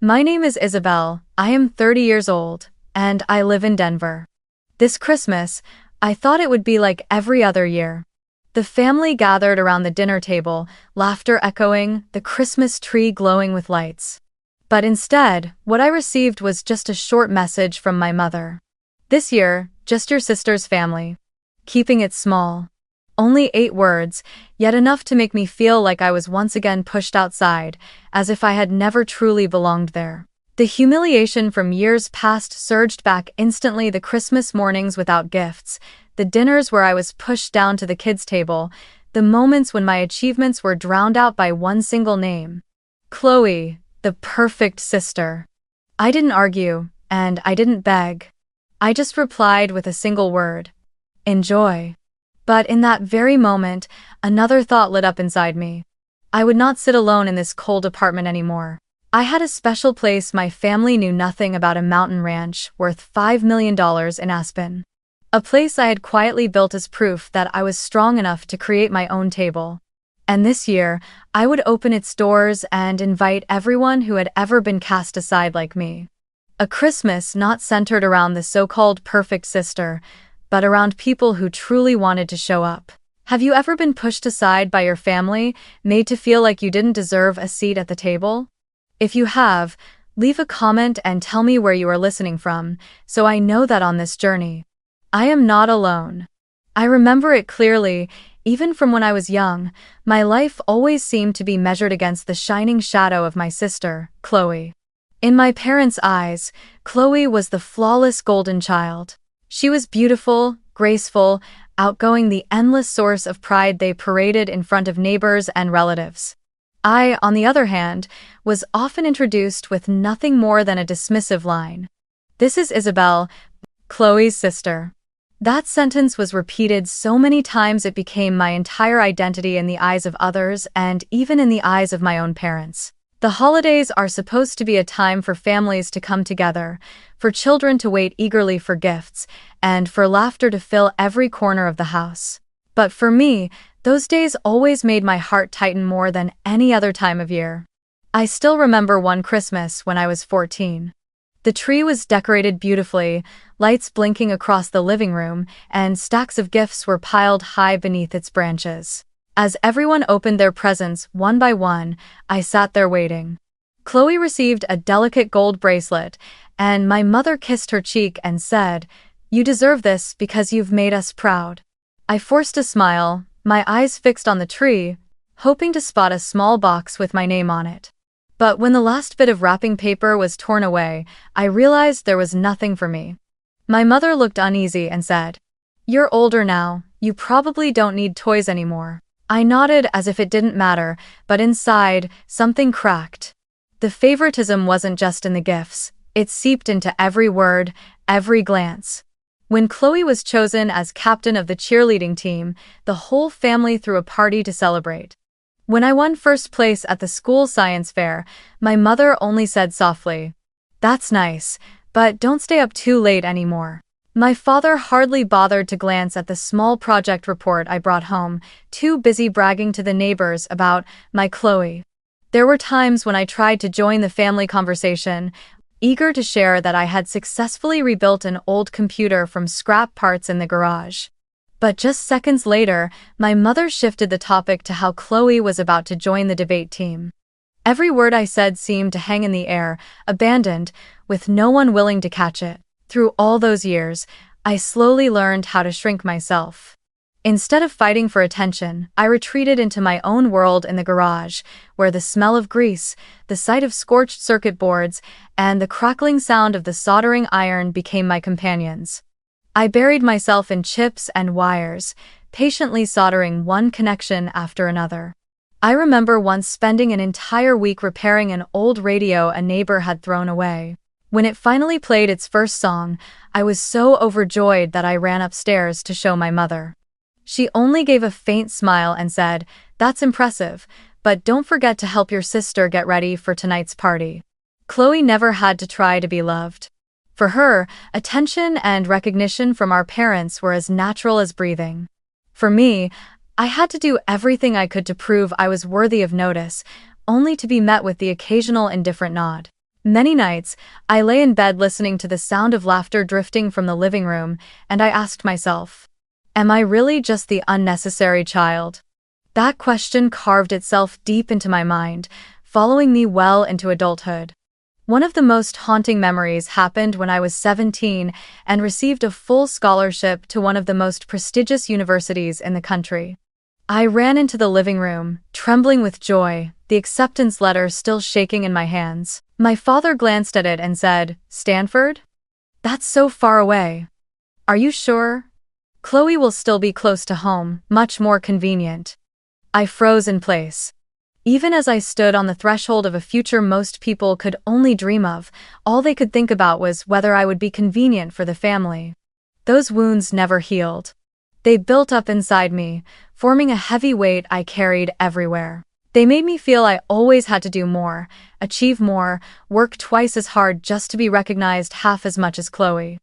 My name is Isabel, I am 30 years old, and I live in Denver. This Christmas, I thought it would be like every other year. The family gathered around the dinner table, laughter echoing, the Christmas tree glowing with lights. But instead, what I received was just a short message from my mother. This year, just your sister's family. Keeping it small. Only 8 words, yet enough to make me feel like I was once again pushed outside, as if I had never truly belonged there. The humiliation from years past surged back instantly, the Christmas mornings without gifts, the dinners where I was pushed down to the kids' table, the moments when my achievements were drowned out by one single name. Chloe, the perfect sister. I didn't argue, and I didn't beg. I just replied with a single word. Enjoy. But in that very moment, another thought lit up inside me. I would not sit alone in this cold apartment anymore. I had a special place. My family knew nothing about a mountain ranch worth $5 million in Aspen. A place I had quietly built as proof that I was strong enough to create my own table. And this year, I would open its doors and invite everyone who had ever been cast aside like me. A Christmas not centered around the so-called perfect sister, but around people who truly wanted to show up. Have you ever been pushed aside by your family, made to feel like you didn't deserve a seat at the table? If you have, leave a comment and tell me where you are listening from, so I know that on this journey, I am not alone. I remember it clearly, even from when I was young, my life always seemed to be measured against the shining shadow of my sister, Chloe. In my parents' eyes, Chloe was the flawless golden child. She was beautiful, graceful, outgoing, the endless source of pride they paraded in front of neighbors and relatives. I, on the other hand, was often introduced with nothing more than a dismissive line. "This is Isabel, Chloe's sister." That sentence was repeated so many times it became my entire identity in the eyes of others and even in the eyes of my own parents. The holidays are supposed to be a time for families to come together, for children to wait eagerly for gifts, and for laughter to fill every corner of the house. But for me, those days always made my heart tighten more than any other time of year. I still remember one Christmas when I was 14. The tree was decorated beautifully, lights blinking across the living room, and stacks of gifts were piled high beneath its branches. As everyone opened their presents one by one, I sat there waiting. Chloe received a delicate gold bracelet, and my mother kissed her cheek and said, "You deserve this because you've made us proud." I forced a smile, my eyes fixed on the tree, hoping to spot a small box with my name on it. But when the last bit of wrapping paper was torn away, I realized there was nothing for me. My mother looked uneasy and said, "You're older now, you probably don't need toys anymore." I nodded as if it didn't matter, but inside, something cracked. The favoritism wasn't just in the gifts, it seeped into every word, every glance. When Chloe was chosen as captain of the cheerleading team, the whole family threw a party to celebrate. When I won first place at the school science fair, my mother only said softly, "That's nice, but don't stay up too late anymore." My father hardly bothered to glance at the small project report I brought home, too busy bragging to the neighbors about my Chloe. There were times when I tried to join the family conversation, eager to share that I had successfully rebuilt an old computer from scrap parts in the garage. But just seconds later, my mother shifted the topic to how Chloe was about to join the debate team. Every word I said seemed to hang in the air, abandoned, with no one willing to catch it. Through all those years, I slowly learned how to shrink myself. Instead of fighting for attention, I retreated into my own world in the garage, where the smell of grease, the sight of scorched circuit boards, and the crackling sound of the soldering iron became my companions. I buried myself in chips and wires, patiently soldering one connection after another. I remember once spending an entire week repairing an old radio a neighbor had thrown away. When it finally played its first song, I was so overjoyed that I ran upstairs to show my mother. She only gave a faint smile and said, "That's impressive, but don't forget to help your sister get ready for tonight's party." Chloe never had to try to be loved. For her, attention and recognition from our parents were as natural as breathing. For me, I had to do everything I could to prove I was worthy of notice, only to be met with the occasional indifferent nod. Many nights, I lay in bed listening to the sound of laughter drifting from the living room, and I asked myself, am I really just the unnecessary child? That question carved itself deep into my mind, following me well into adulthood. One of the most haunting memories happened when I was 17 and received a full scholarship to one of the most prestigious universities in the country. I ran into the living room, trembling with joy, the acceptance letter still shaking in my hands. My father glanced at it and said, "Stanford? That's so far away. Are you sure? Chloe will still be close to home, much more convenient." I froze in place. Even as I stood on the threshold of a future most people could only dream of, all they could think about was whether I would be convenient for the family. Those wounds never healed. They built up inside me, forming a heavy weight I carried everywhere. They made me feel I always had to do more, achieve more, work twice as hard just to be recognized half as much as Chloe.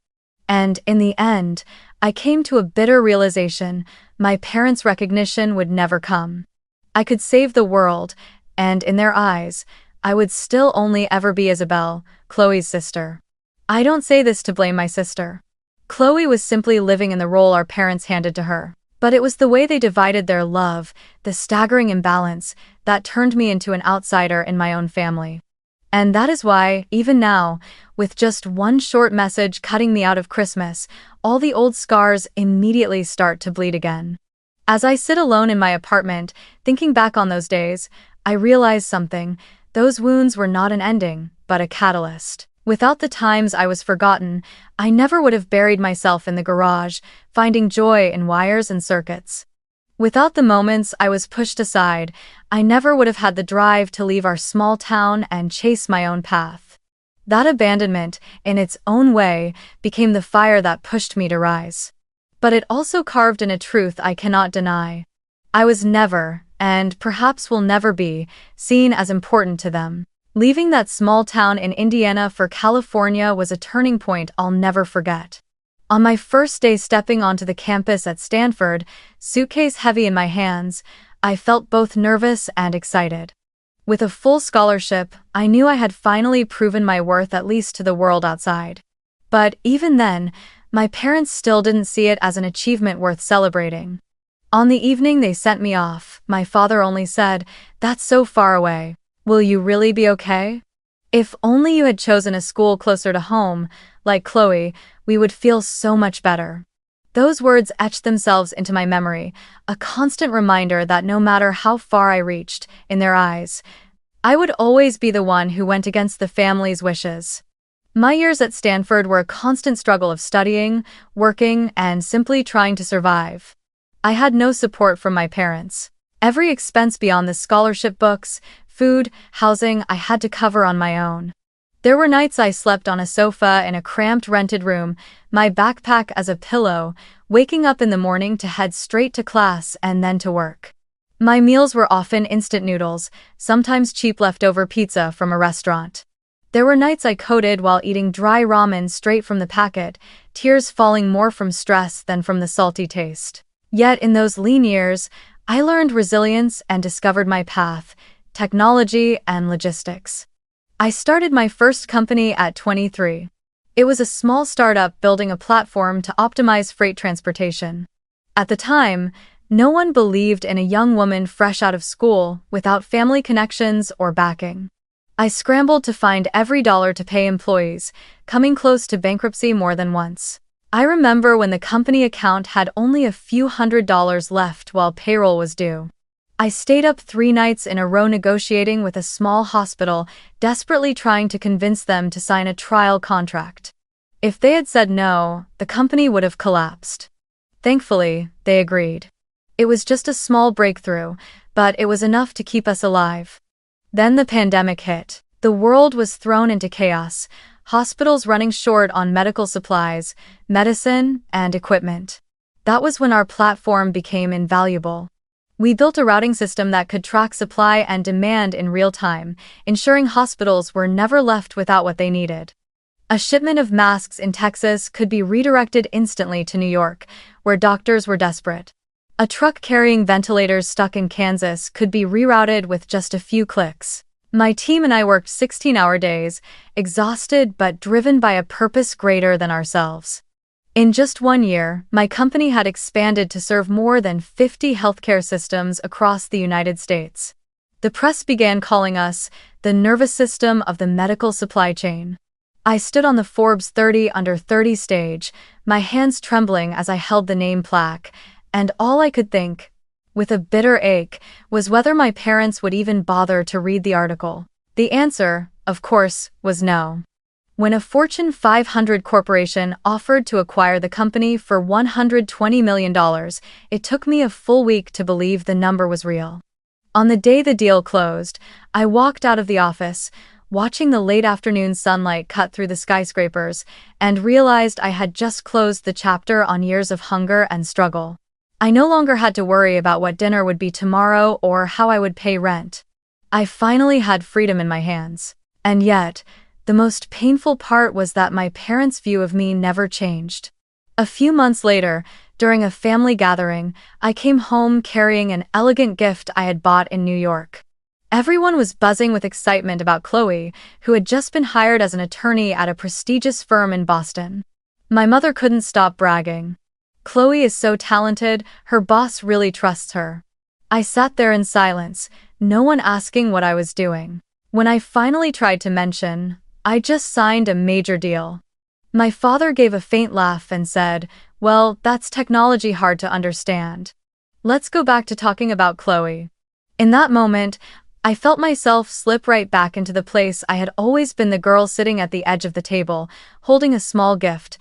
And in the end, I came to a bitter realization: my parents' recognition would never come. I could save the world, and in their eyes, I would still only ever be Isabel, Chloe's sister. I don't say this to blame my sister. Chloe was simply living in the role our parents handed to her. But it was the way they divided their love, the staggering imbalance, that turned me into an outsider in my own family. And that is why, even now, with just one short message cutting me out of Christmas, all the old scars immediately start to bleed again. As I sit alone in my apartment, thinking back on those days, I realize something: those wounds were not an ending, but a catalyst. Without the times I was forgotten, I never would have buried myself in the garage, finding joy in wires and circuits. Without the moments I was pushed aside, I never would have had the drive to leave our small town and chase my own path. That abandonment, in its own way, became the fire that pushed me to rise. But it also carved in a truth I cannot deny. I was never, and perhaps will never be, seen as important to them. Leaving that small town in Indiana for California was a turning point I'll never forget. On my first day stepping onto the campus at Stanford, suitcase heavy in my hands, I felt both nervous and excited. With a full scholarship, I knew I had finally proven my worth, at least to the world outside. But even then, my parents still didn't see it as an achievement worth celebrating. On the evening they sent me off, my father only said, "That's so far away. Will you really be okay? If only you had chosen a school closer to home, like Chloe, we would feel so much better." Those words etched themselves into my memory, a constant reminder that no matter how far I reached, in their eyes, I would always be the one who went against the family's wishes. My years at Stanford were a constant struggle of studying, working, and simply trying to survive. I had no support from my parents. Every expense beyond the scholarship, books, food, housing, I had to cover on my own. There were nights I slept on a sofa in a cramped rented room, my backpack as a pillow, waking up in the morning to head straight to class and then to work. My meals were often instant noodles, sometimes cheap leftover pizza from a restaurant. There were nights I coded while eating dry ramen straight from the packet, tears falling more from stress than from the salty taste. Yet in those lean years, I learned resilience and discovered my path: technology and logistics. I started my first company at 23. It was a small startup building a platform to optimize freight transportation. At the time, no one believed in a young woman fresh out of school, without family connections or backing. I scrambled to find every dollar to pay employees, coming close to bankruptcy more than once. I remember when the company account had only a few $100s left while payroll was due. I stayed up 3 nights in a row negotiating with a small hospital, desperately trying to convince them to sign a trial contract. If they had said no, the company would have collapsed. Thankfully, they agreed. It was just a small breakthrough, but it was enough to keep us alive. Then the pandemic hit. The world was thrown into chaos, hospitals running short on medical supplies, medicine, and equipment. That was when our platform became invaluable. We built a routing system that could track supply and demand in real time, ensuring hospitals were never left without what they needed. A shipment of masks in Texas could be redirected instantly to New York, where doctors were desperate. A truck carrying ventilators stuck in Kansas could be rerouted with just a few clicks. My team and I worked 16-hour days, exhausted but driven by a purpose greater than ourselves. In just 1 year, my company had expanded to serve more than 50 healthcare systems across the United States. The press began calling us the nervous system of the medical supply chain. I stood on the Forbes 30 Under 30 stage, my hands trembling as I held the name plaque, and all I could think, with a bitter ache, was whether my parents would even bother to read the article. The answer, of course, was no. When a Fortune 500 corporation offered to acquire the company for $120 million, it took me a full week to believe the number was real. On the day the deal closed, I walked out of the office, watching the late afternoon sunlight cut through the skyscrapers, and realized I had just closed the chapter on years of hunger and struggle. I no longer had to worry about what dinner would be tomorrow or how I would pay rent. I finally had freedom in my hands. And yet, the most painful part was that my parents' view of me never changed. A few months later, during a family gathering, I came home carrying an elegant gift I had bought in New York. Everyone was buzzing with excitement about Chloe, who had just been hired as an attorney at a prestigious firm in Boston. My mother couldn't stop bragging. "Chloe is so talented, her boss really trusts her." I sat there in silence, no one asking what I was doing. When I finally tried to mention, "I just signed a major deal," my father gave a faint laugh and said, "Well, that's technology hard to understand. Let's go back to talking about Chloe." In that moment, I felt myself slip right back into the place I had always been, the girl sitting at the edge of the table, holding a small gift,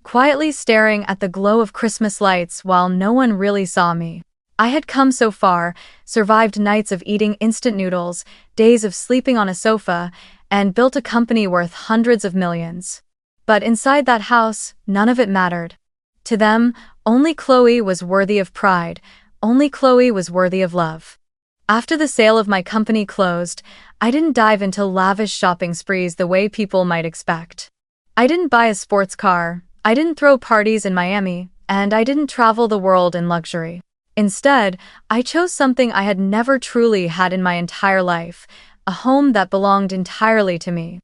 quietly staring at the glow of Christmas lights while no one really saw me. I had come so far, survived nights of eating instant noodles, days of sleeping on a sofa, and built a company worth hundreds of millions. But inside that house, none of it mattered. To them, only Chloe was worthy of pride, only Chloe was worthy of love. After the sale of my company closed, I didn't dive into lavish shopping sprees the way people might expect. I didn't buy a sports car, I didn't throw parties in Miami, and I didn't travel the world in luxury. Instead, I chose something I had never truly had in my entire life, a home that belonged entirely to me.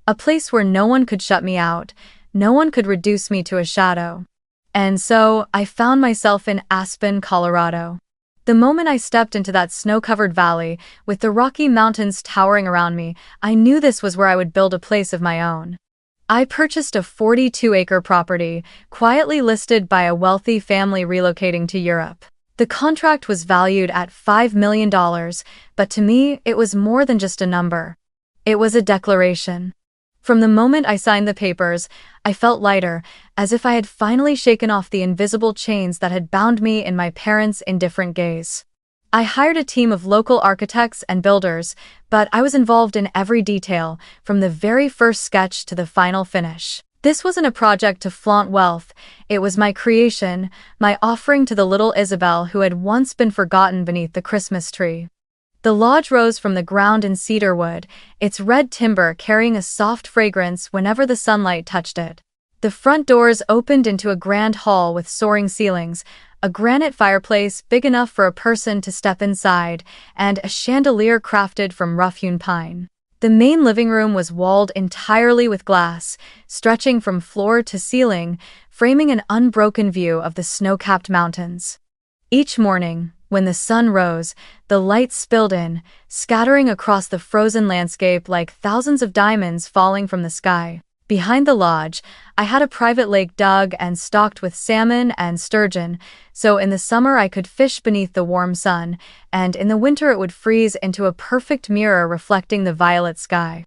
A place where no one could shut me out, no one could reduce me to a shadow. And so, I found myself in Aspen, Colorado. The moment I stepped into that snow-covered valley, with the Rocky Mountains towering around me, I knew this was where I would build a place of my own. I purchased a 42-acre property, quietly listed by a wealthy family relocating to Europe. The contract was valued at $5 million, but to me, it was more than just a number. It was a declaration. From the moment I signed the papers, I felt lighter, as if I had finally shaken off the invisible chains that had bound me in my parents' indifferent gaze. I hired a team of local architects and builders, but I was involved in every detail, from the very first sketch to the final finish. This wasn't a project to flaunt wealth, it was my creation, my offering to the little Isabel who had once been forgotten beneath the Christmas tree. The lodge rose from the ground in cedar wood, its red timber carrying a soft fragrance whenever the sunlight touched it. The front doors opened into a grand hall with soaring ceilings, a granite fireplace big enough for a person to step inside, and a chandelier crafted from rough-hewn pine. The main living room was walled entirely with glass, stretching from floor to ceiling, framing an unbroken view of the snow-capped mountains. Each morning, when the sun rose, the light spilled in, scattering across the frozen landscape like thousands of diamonds falling from the sky. Behind the lodge, I had a private lake dug and stocked with salmon and sturgeon, so in the summer I could fish beneath the warm sun, and in the winter it would freeze into a perfect mirror reflecting the violet sky.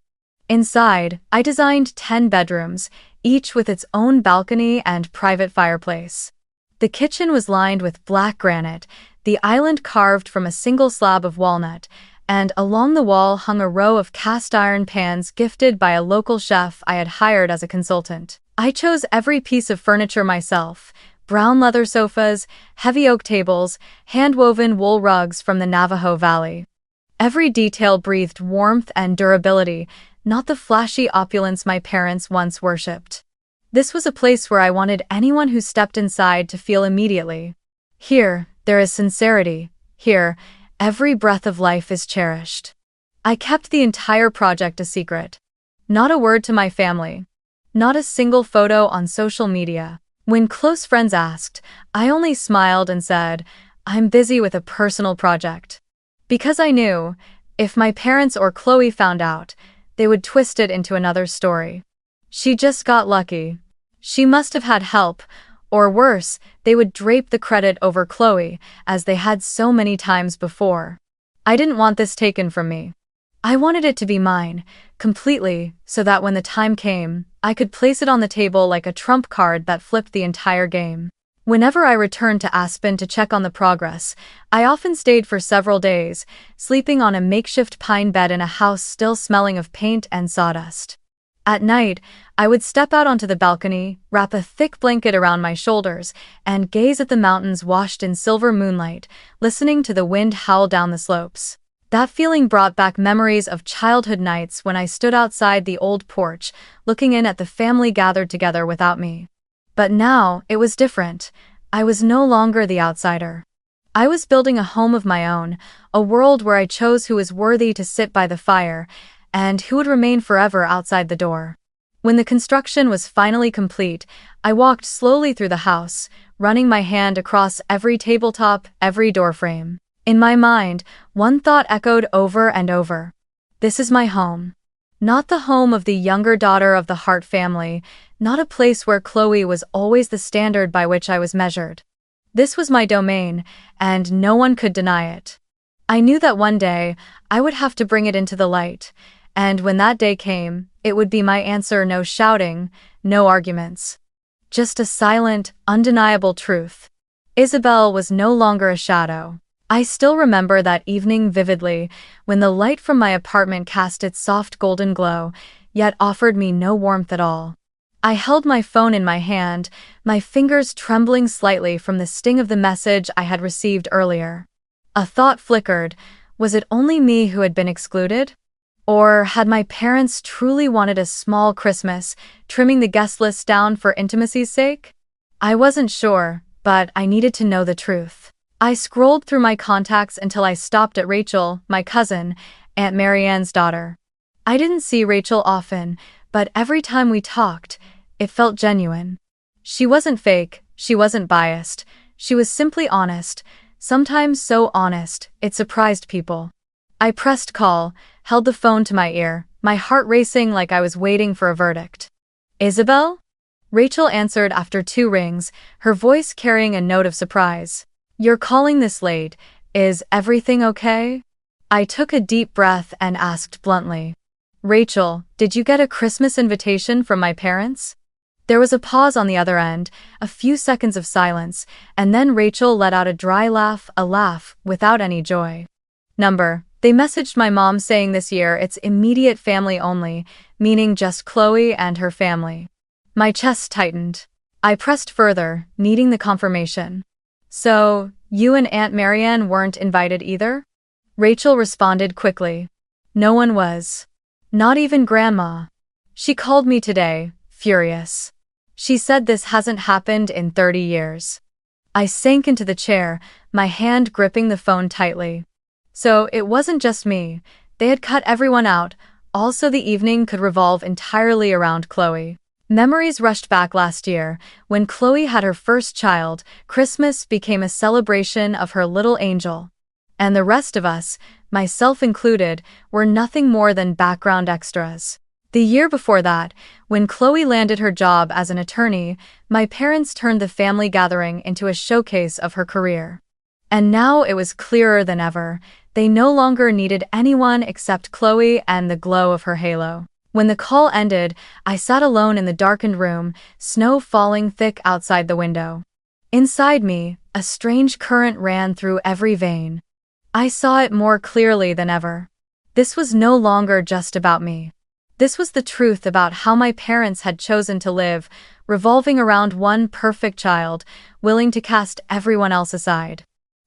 Inside, I designed 10 bedrooms, each with its own balcony and private fireplace. The kitchen was lined with black granite, the island carved from a single slab of walnut, and along the wall hung a row of cast-iron pans gifted by a local chef I had hired as a consultant. I chose every piece of furniture myself: brown leather sofas, heavy oak tables, hand-woven wool rugs from the Navajo Valley. Every detail breathed warmth and durability, not the flashy opulence my parents once worshipped. This was a place where I wanted anyone who stepped inside to feel immediately. Here, there is sincerity. Here, every breath of life is cherished. I kept the entire project a secret. Not a word to my family. Not a single photo on social media. When close friends asked, I only smiled and said, I'm busy with a personal project. Because I knew, if my parents or Chloe found out, they would twist it into another story. She just got lucky. She must have had help, or worse, they would drape the credit over Chloe, as they had so many times before. I didn't want this taken from me. I wanted it to be mine, completely, so that when the time came, I could place it on the table like a trump card that flipped the entire game. Whenever I returned to Aspen to check on the progress, I often stayed for several days, sleeping on a makeshift pine bed in a house still smelling of paint and sawdust. At night, I would step out onto the balcony, wrap a thick blanket around my shoulders, and gaze at the mountains washed in silver moonlight, listening to the wind howl down the slopes. That feeling brought back memories of childhood nights when I stood outside the old porch, looking in at the family gathered together without me. But now, it was different. I was no longer the outsider. I was building a home of my own, a world where I chose who was worthy to sit by the fire, and who would remain forever outside the door. When the construction was finally complete, I walked slowly through the house, running my hand across every tabletop, every doorframe. In my mind, one thought echoed over and over. This is my home. Not the home of the younger daughter of the Hart family, not a place where Chloe was always the standard by which I was measured. This was my domain, and no one could deny it. I knew that one day, I would have to bring it into the light, and when that day came, it would be my answer: no shouting, no arguments. Just a silent, undeniable truth. Isabel was no longer a shadow. I still remember that evening vividly, when the light from my apartment cast its soft golden glow, yet offered me no warmth at all. I held my phone in my hand, my fingers trembling slightly from the sting of the message I had received earlier. A thought flickered: was it only me who had been excluded? Or had my parents truly wanted a small Christmas, trimming the guest list down for intimacy's sake? I wasn't sure, but I needed to know the truth. I scrolled through my contacts until I stopped at Rachel, my cousin, Aunt Marianne's daughter. I didn't see Rachel often, but every time we talked, it felt genuine. She wasn't fake, she wasn't biased, she was simply honest, sometimes so honest, it surprised people. I pressed call, held the phone to my ear, my heart racing like I was waiting for a verdict. Isabel? Rachel answered after 2 rings, her voice carrying a note of surprise. You're calling this late. Is everything okay? I took a deep breath and asked bluntly. Rachel, did you get a Christmas invitation from my parents? There was a pause on the other end, a few seconds of silence, and then Rachel let out a dry laugh, a laugh without any joy. They messaged my mom saying this year it's immediate family only, meaning just Chloe and her family. My chest tightened. I pressed further, needing the confirmation. So, you and Aunt Marianne weren't invited either? Rachel responded quickly. No one was. Not even Grandma. She called me today, furious. She said this hasn't happened in 30 years. I sank into the chair, my hand gripping the phone tightly. So it wasn't just me. They had cut everyone out, also the evening could revolve entirely around Chloe. Memories rushed back last year. When Chloe had her first child, Christmas became a celebration of her little angel. And the rest of us, myself included, were nothing more than background extras. The year before that, when Chloe landed her job as an attorney, my parents turned the family gathering into a showcase of her career. And now it was clearer than ever. They no longer needed anyone except Chloe and the glow of her halo. When the call ended, I sat alone in the darkened room, snow falling thick outside the window. Inside me, a strange current ran through every vein. I saw it more clearly than ever. This was no longer just about me. This was the truth about how my parents had chosen to live, revolving around one perfect child, willing to cast everyone else aside.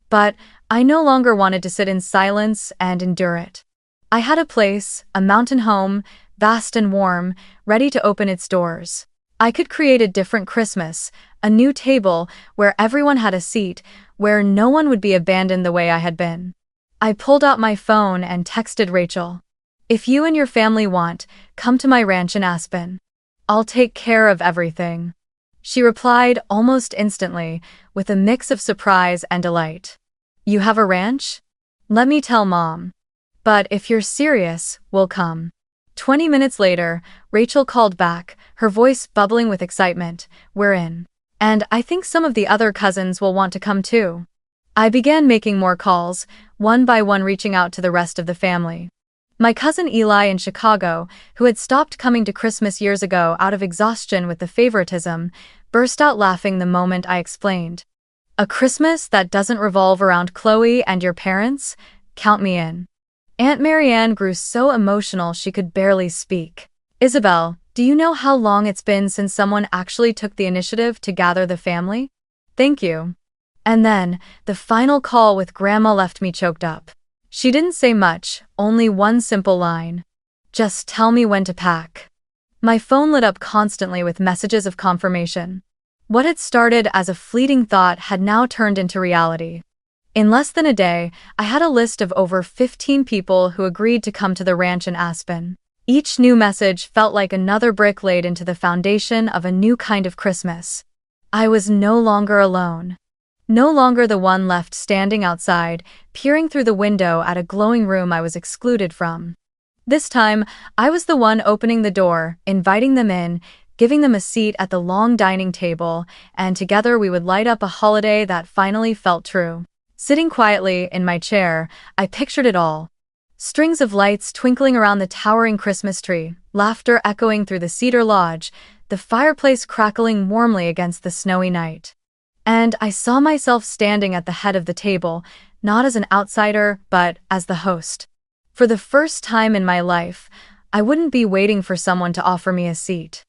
But I no longer wanted to sit in silence and endure it. I had a place, a mountain home, vast and warm, ready to open its doors. I could create a different Christmas, a new table where everyone had a seat, where no one would be abandoned the way I had been. I pulled out my phone and texted Rachel. If you and your family want, come to my ranch in Aspen. I'll take care of everything." She replied almost instantly, with a mix of surprise and delight. "You have a ranch? Let me tell Mom. But if you're serious, we'll come." 20 minutes later, Rachel called back, her voice bubbling with excitement. "We're in. And I think some of the other cousins will want to come too." I began making more calls, one by one reaching out to the rest of the family. My cousin Eli in Chicago, who had stopped coming to Christmas years ago out of exhaustion with the favoritism, burst out laughing the moment I explained. "A Christmas that doesn't revolve around Chloe and your parents? Count me in." Aunt Marianne grew so emotional she could barely speak. "Isabel, do you know how long it's been since someone actually took the initiative to gather the family? Thank you." And then, the final call with Grandma left me choked up. She didn't say much, only one simple line. "Just tell me when to pack." My phone lit up constantly with messages of confirmation. What had started as a fleeting thought had now turned into reality. In less than a day, I had a list of over 15 people who agreed to come to the ranch in Aspen. Each new message felt like another brick laid into the foundation of a new kind of Christmas. I was no longer alone. No longer the one left standing outside, peering through the window at a glowing room I was excluded from. This time, I was the one opening the door, inviting them in, giving them a seat at the long dining table, and together we would light up a holiday that finally felt true. Sitting quietly in my chair, I pictured it all. Strings of lights twinkling around the towering Christmas tree, laughter echoing through the cedar lodge, the fireplace crackling warmly against the snowy night. And I saw myself standing at the head of the table, not as an outsider, but as the host. For the first time in my life, I wouldn't be waiting for someone to offer me a seat.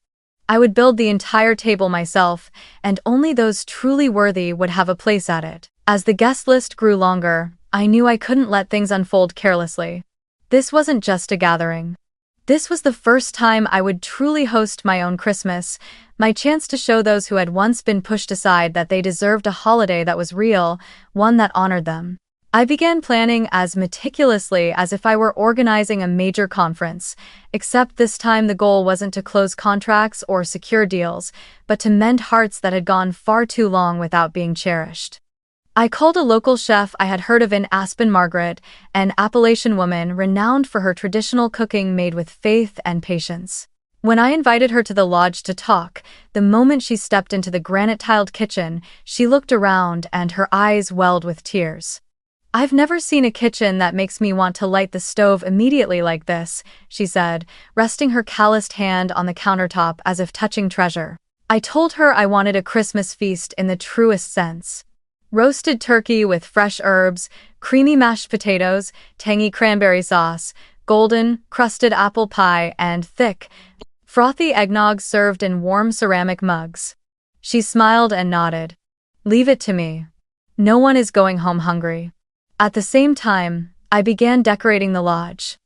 I would build the entire table myself, and only those truly worthy would have a place at it. As the guest list grew longer, I knew I couldn't let things unfold carelessly. This wasn't just a gathering. This was the first time I would truly host my own Christmas, my chance to show those who had once been pushed aside that they deserved a holiday that was real, one that honored them. I began planning as meticulously as if I were organizing a major conference, except this time the goal wasn't to close contracts or secure deals, but to mend hearts that had gone far too long without being cherished. I called a local chef I had heard of in Aspen, Margaret, an Appalachian woman renowned for her traditional cooking made with faith and patience. When I invited her to the lodge to talk, the moment she stepped into the granite-tiled kitchen, she looked around and her eyes welled with tears. "I've never seen a kitchen that makes me want to light the stove immediately like this," she said, resting her calloused hand on the countertop as if touching treasure. I told her I wanted a Christmas feast in the truest sense. Roasted turkey with fresh herbs, creamy mashed potatoes, tangy cranberry sauce, golden, crusted apple pie, and thick, frothy eggnog served in warm ceramic mugs. She smiled and nodded. "Leave it to me. No one is going home hungry." At the same time, I began decorating the lodge.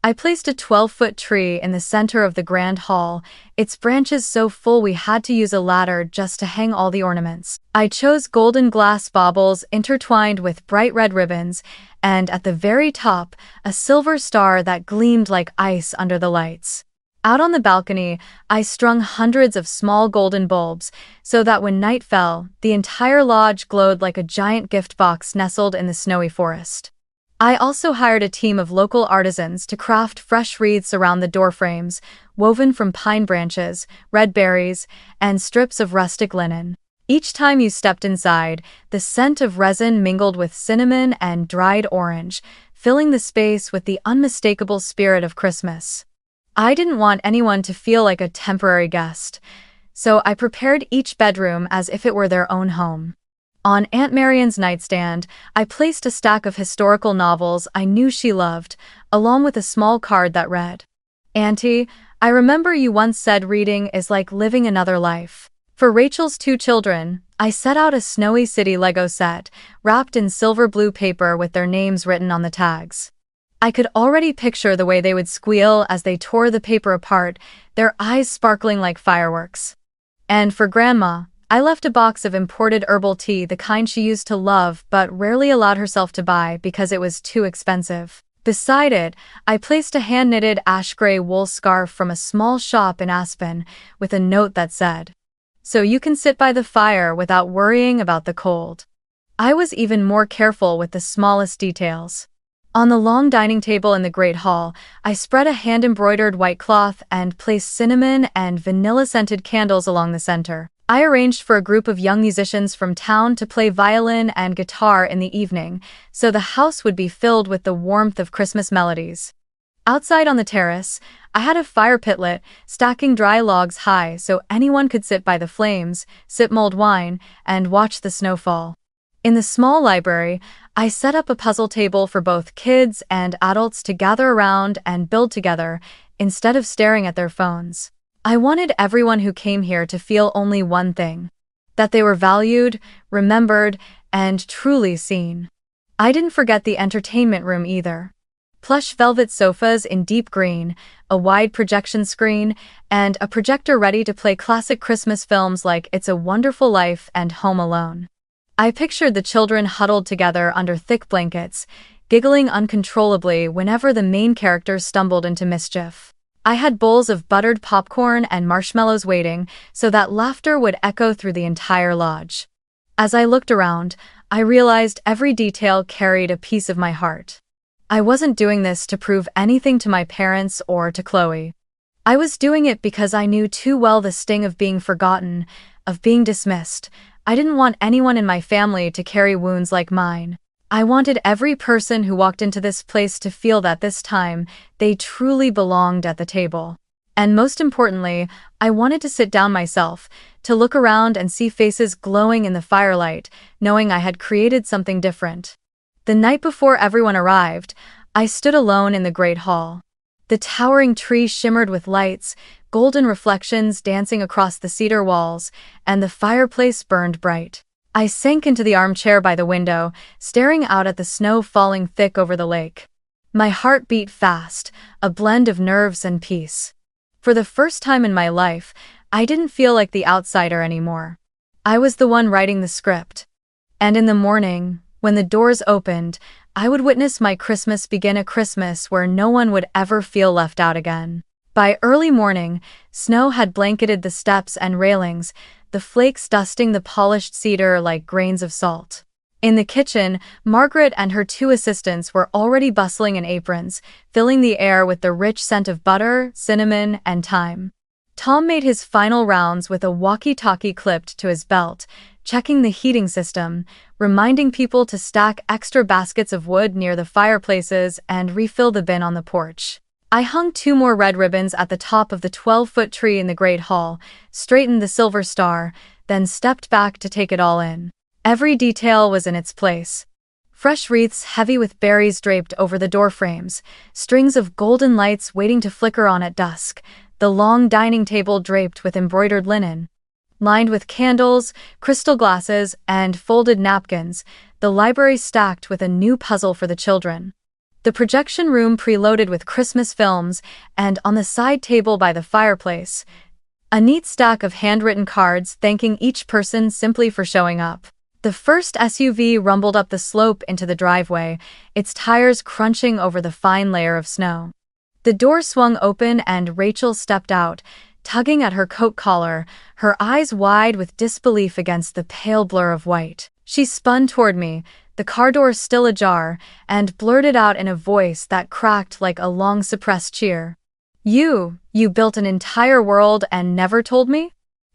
I placed a 12-foot tree in the center of the grand hall, its branches so full we had to use a ladder just to hang all the ornaments. I chose golden glass baubles intertwined with bright red ribbons, and at the very top, a silver star that gleamed like ice under the lights. Out on the balcony, I strung hundreds of small golden bulbs, so that when night fell, the entire lodge glowed like a giant gift box nestled in the snowy forest. I also hired a team of local artisans to craft fresh wreaths around the doorframes, woven from pine branches, red berries, and strips of rustic linen. Each time you stepped inside, the scent of resin mingled with cinnamon and dried orange, filling the space with the unmistakable spirit of Christmas. I didn't want anyone to feel like a temporary guest, so I prepared each bedroom as if it were their own home. On Aunt Marian's nightstand, I placed a stack of historical novels I knew she loved, along with a small card that read, "Auntie, I remember you once said reading is like living another life." For Rachel's 2 children, I set out a Snowy City Lego set, wrapped in silver blue paper with their names written on the tags. I could already picture the way they would squeal as they tore the paper apart, their eyes sparkling like fireworks. And for Grandma, I left a box of imported herbal tea, the kind she used to love but rarely allowed herself to buy because it was too expensive. Beside it, I placed a hand-knitted ash-gray wool scarf from a small shop in Aspen with a note that said, "So you can sit by the fire without worrying about the cold." I was even more careful with the smallest details. On the long dining table in the Great Hall, I spread a hand-embroidered white cloth and placed cinnamon and vanilla-scented candles along the center. I arranged for a group of young musicians from town to play violin and guitar in the evening, so the house would be filled with the warmth of Christmas melodies. Outside on the terrace, I had a fire pit lit, stacking dry logs high so anyone could sit by the flames, sip mulled wine, and watch the snow fall. In the small library, I set up a puzzle table for both kids and adults to gather around and build together, instead of staring at their phones. I wanted everyone who came here to feel only one thing: that they were valued, remembered, and truly seen. I didn't forget the entertainment room either. Plush velvet sofas in deep green, a wide projection screen, and a projector ready to play classic Christmas films like It's a Wonderful Life and Home Alone. I pictured the children huddled together under thick blankets, giggling uncontrollably whenever the main characters stumbled into mischief. I had bowls of buttered popcorn and marshmallows waiting so that laughter would echo through the entire lodge. As I looked around, I realized every detail carried a piece of my heart. I wasn't doing this to prove anything to my parents or to Chloe. I was doing it because I knew too well the sting of being forgotten, of being dismissed. I didn't want anyone in my family to carry wounds like mine. I wanted every person who walked into this place to feel that this time, they truly belonged at the table. And most importantly, I wanted to sit down myself, to look around and see faces glowing in the firelight, knowing I had created something different. The night before everyone arrived, I stood alone in the Great Hall. The towering tree shimmered with lights, golden reflections dancing across the cedar walls, and the fireplace burned bright. I sank into the armchair by the window, staring out at the snow falling thick over the lake. My heart beat fast, a blend of nerves and peace. For the first time in my life, I didn't feel like the outsider anymore. I was the one writing the script. And in the morning, when the doors opened, I would witness my Christmas begin, a Christmas where no one would ever feel left out again. By early morning, snow had blanketed the steps and railings, the flakes dusting the polished cedar like grains of salt. In the kitchen, Margaret and her two assistants were already bustling in aprons, filling the air with the rich scent of butter, cinnamon, and thyme. Tom made his final rounds with a walkie-talkie clipped to his belt, checking the heating system, reminding people to stack extra baskets of wood near the fireplaces and refill the bin on the porch. I hung 2 more red ribbons at the top of the 12-foot tree in the Great Hall, straightened the silver star, then stepped back to take it all in. Every detail was in its place. Fresh wreaths heavy with berries draped over the doorframes, strings of golden lights waiting to flicker on at dusk, the long dining table draped with embroidered linen. Lined with candles, crystal glasses, and folded napkins, the library stacked with a new puzzle for the children. The projection room preloaded with Christmas films, and on the side table by the fireplace, a neat stack of handwritten cards thanking each person simply for showing up. The first SUV rumbled up the slope into the driveway, its tires crunching over the fine layer of snow. The door swung open and Rachel stepped out, tugging at her coat collar, her eyes wide with disbelief against the pale blur of white. She spun toward me, the car door still ajar, and blurted out in a voice that cracked like a long-suppressed cheer. You built an entire world and never told me?"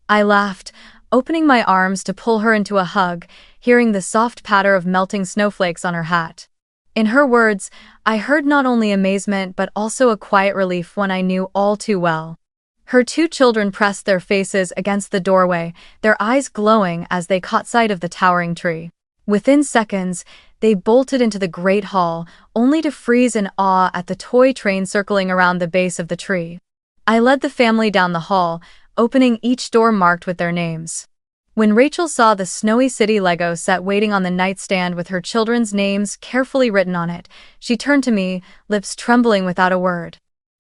I laughed, opening my arms to pull her into a hug, hearing the soft patter of melting snowflakes on her hat. In her words, I heard not only amazement but also a quiet relief one I knew all too well. Her 2 children pressed their faces against the doorway, their eyes glowing as they caught sight of the towering tree. Within seconds, they bolted into the Great Hall, only to freeze in awe at the toy train circling around the base of the tree. I led the family down the hall, opening each door marked with their names. When Rachel saw the Snowy City Lego set waiting on the nightstand with her children's names carefully written on it, she turned to me, lips trembling without a word.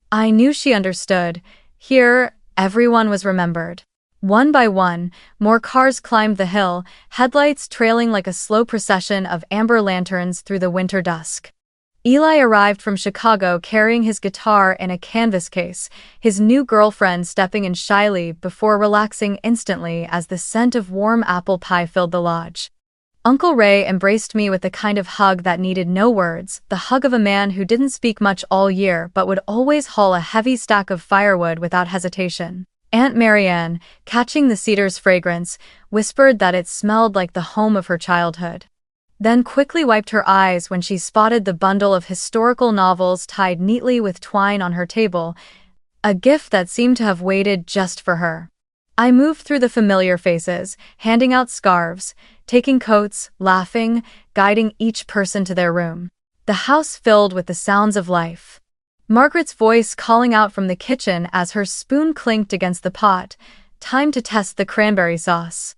I knew she understood. Here, everyone was remembered. One by one, more cars climbed the hill, headlights trailing like a slow procession of amber lanterns through the winter dusk. Eli arrived from Chicago carrying his guitar in a canvas case, his new girlfriend stepping in shyly before relaxing instantly as the scent of warm apple pie filled the lodge. Uncle Ray embraced me with the kind of hug that needed no words, the hug of a man who didn't speak much all year but would always haul a heavy stack of firewood without hesitation. Aunt Marianne, catching the cedar's fragrance, whispered that it smelled like the home of her childhood. Then quickly wiped her eyes when she spotted the bundle of historical novels tied neatly with twine on her table, a gift that seemed to have waited just for her. I moved through the familiar faces, handing out scarves, taking coats, laughing, guiding each person to their room. The house filled with the sounds of life. Margaret's voice calling out from the kitchen as her spoon clinked against the pot, time to test the cranberry sauce.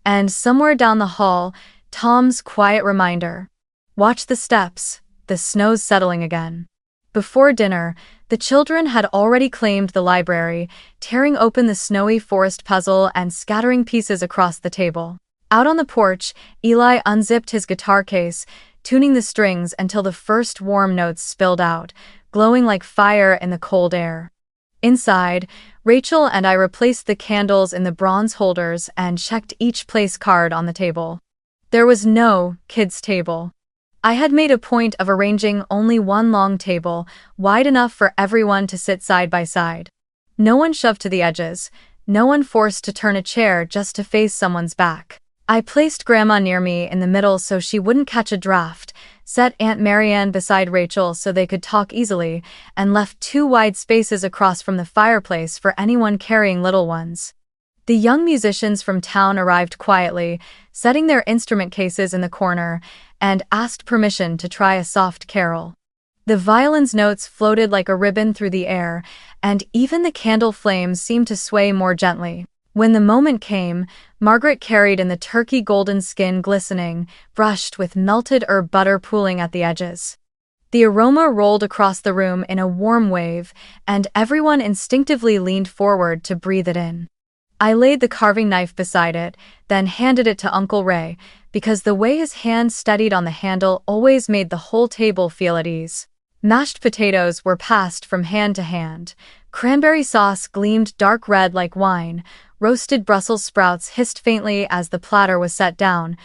And somewhere down the hall, Tom's quiet reminder. Watch the steps, the snow's settling again. Before dinner, the children had already claimed the library, tearing open the snowy forest puzzle and scattering pieces across the table. Out on the porch, Eli unzipped his guitar case, tuning the strings until the first warm notes spilled out, glowing like fire in the cold air. Inside, Rachel and I replaced the candles in the bronze holders and checked each place card on the table. There was no kids' table. I had made a point of arranging only one long table, wide enough for everyone to sit side by side. No one shoved to the edges, no one forced to turn a chair just to face someone's back. I placed Grandma near me in the middle so she wouldn't catch a draft, set Aunt Marianne beside Rachel so they could talk easily, and left 2 wide spaces across from the fireplace for anyone carrying little ones. The young musicians from town arrived quietly, setting their instrument cases in the corner, and asked permission to try a soft carol. The violin's notes floated like a ribbon through the air, and even the candle flames seemed to sway more gently. When the moment came, Margaret carried in the turkey golden skin glistening, brushed with melted herb butter pooling at the edges. The aroma rolled across the room in a warm wave, and everyone instinctively leaned forward to breathe it in. I laid the carving knife beside it, then handed it to Uncle Ray, because the way his hand steadied on the handle always made the whole table feel at ease. Mashed potatoes were passed from hand to hand. Cranberry sauce gleamed dark red like wine, roasted Brussels sprouts hissed faintly as the platter was set down,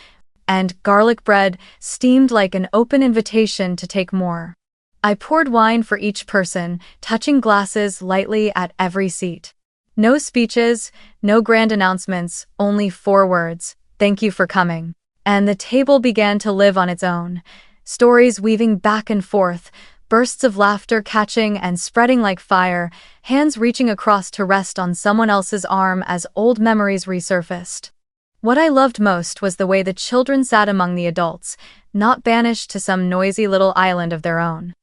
and garlic bread steamed like an open invitation to take more. I poured wine for each person, touching glasses lightly at every seat. No speeches, no grand announcements, only 4 words, "Thank you for coming." And the table began to live on its own, stories weaving back and forth, bursts of laughter catching and spreading like fire, hands reaching across to rest on someone else's arm as old memories resurfaced. What I loved most was the way the children sat among the adults, not banished to some noisy little island of their own.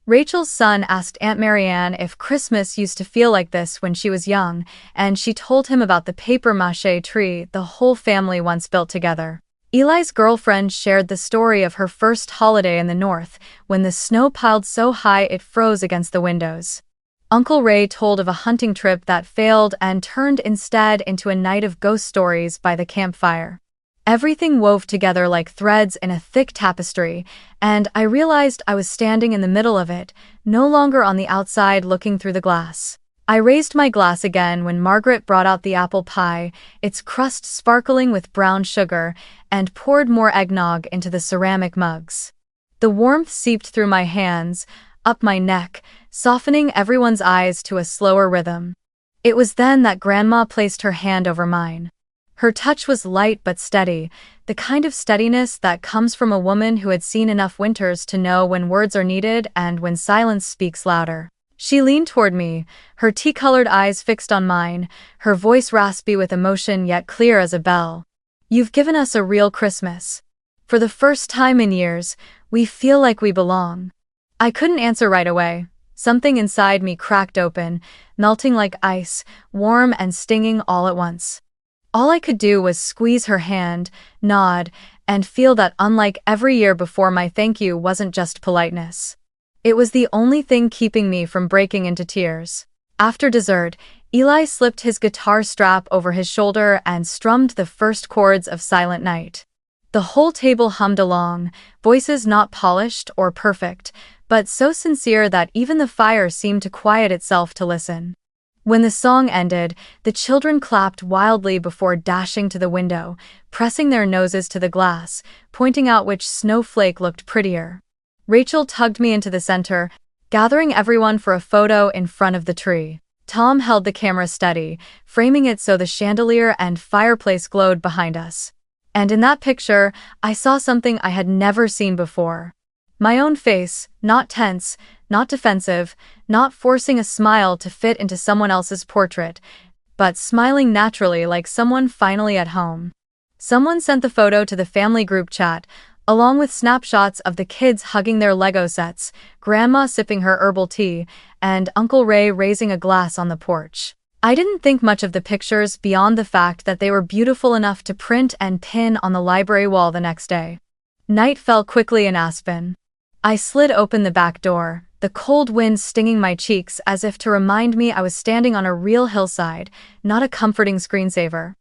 Rachel's son asked Aunt Marianne if Christmas used to feel like this when she was young, and she told him about the papier-mâché tree the whole family once built together. Eli's girlfriend shared the story of her first holiday in the north, when the snow piled so high it froze against the windows. Uncle Ray told of a hunting trip that failed and turned instead into a night of ghost stories by the campfire. Everything wove together like threads in a thick tapestry, and I realized I was standing in the middle of it, no longer on the outside looking through the glass. I raised my glass again when Margaret brought out the apple pie, its crust sparkling with brown sugar, and poured more eggnog into the ceramic mugs. The warmth seeped through my hands, up my neck, softening everyone's eyes to a slower rhythm. It was then that Grandma placed her hand over mine. Her touch was light but steady, the kind of steadiness that comes from a woman who had seen enough winters to know when words are needed and when silence speaks louder. She leaned toward me, her tea-colored eyes fixed on mine, her voice raspy with emotion yet clear as a bell. "You've given us a real Christmas. For the first time in years, we feel like we belong." I couldn't answer right away. Something inside me cracked open, melting like ice, warm and stinging all at once. All I could do was squeeze her hand, nod, and feel that unlike every year before, my thank you wasn't just politeness. It was the only thing keeping me from breaking into tears. After dessert, Eli slipped his guitar strap over his shoulder and strummed the first chords of Silent Night. The whole table hummed along, voices not polished or perfect, but so sincere that even the fire seemed to quiet itself to listen. When the song ended, the children clapped wildly before dashing to the window, pressing their noses to the glass, pointing out which snowflake looked prettier. Rachel tugged me into the center, gathering everyone for a photo in front of the tree. Tom held the camera steady, framing it so the chandelier and fireplace glowed behind us. And in that picture, I saw something I had never seen before. My own face, not tense, not defensive, not forcing a smile to fit into someone else's portrait, but smiling naturally like someone finally at home. Someone sent the photo to the family group chat, along with snapshots of the kids hugging their Lego sets, Grandma sipping her herbal tea, and Uncle Ray raising a glass on the porch. I didn't think much of the pictures beyond the fact that they were beautiful enough to print and pin on the library wall the next day. Night fell quickly in Aspen. I slid open the back door, the cold wind stinging my cheeks as if to remind me I was standing on a real hillside, not a comforting screensaver.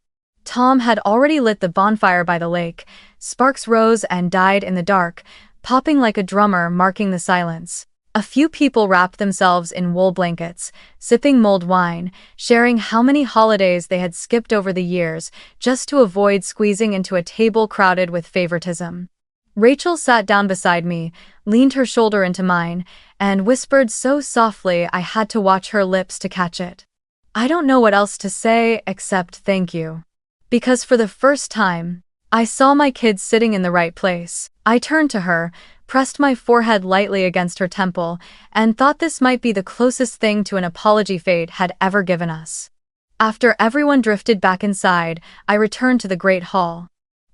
Tom had already lit the bonfire by the lake. Sparks rose and died in the dark, popping like a drummer, marking the silence. A few people wrapped themselves in wool blankets, sipping mulled wine, sharing how many holidays they had skipped over the years, just to avoid squeezing into a table crowded with favoritism. Rachel sat down beside me, leaned her shoulder into mine, and whispered so softly I had to watch her lips to catch it. I don't know what else to say except thank you. Because for the first time, I saw my kids sitting in the right place. I turned to her, pressed my forehead lightly against her temple, and thought this might be the closest thing to an apology fate had ever given us. After everyone drifted back inside, I returned to the great hall.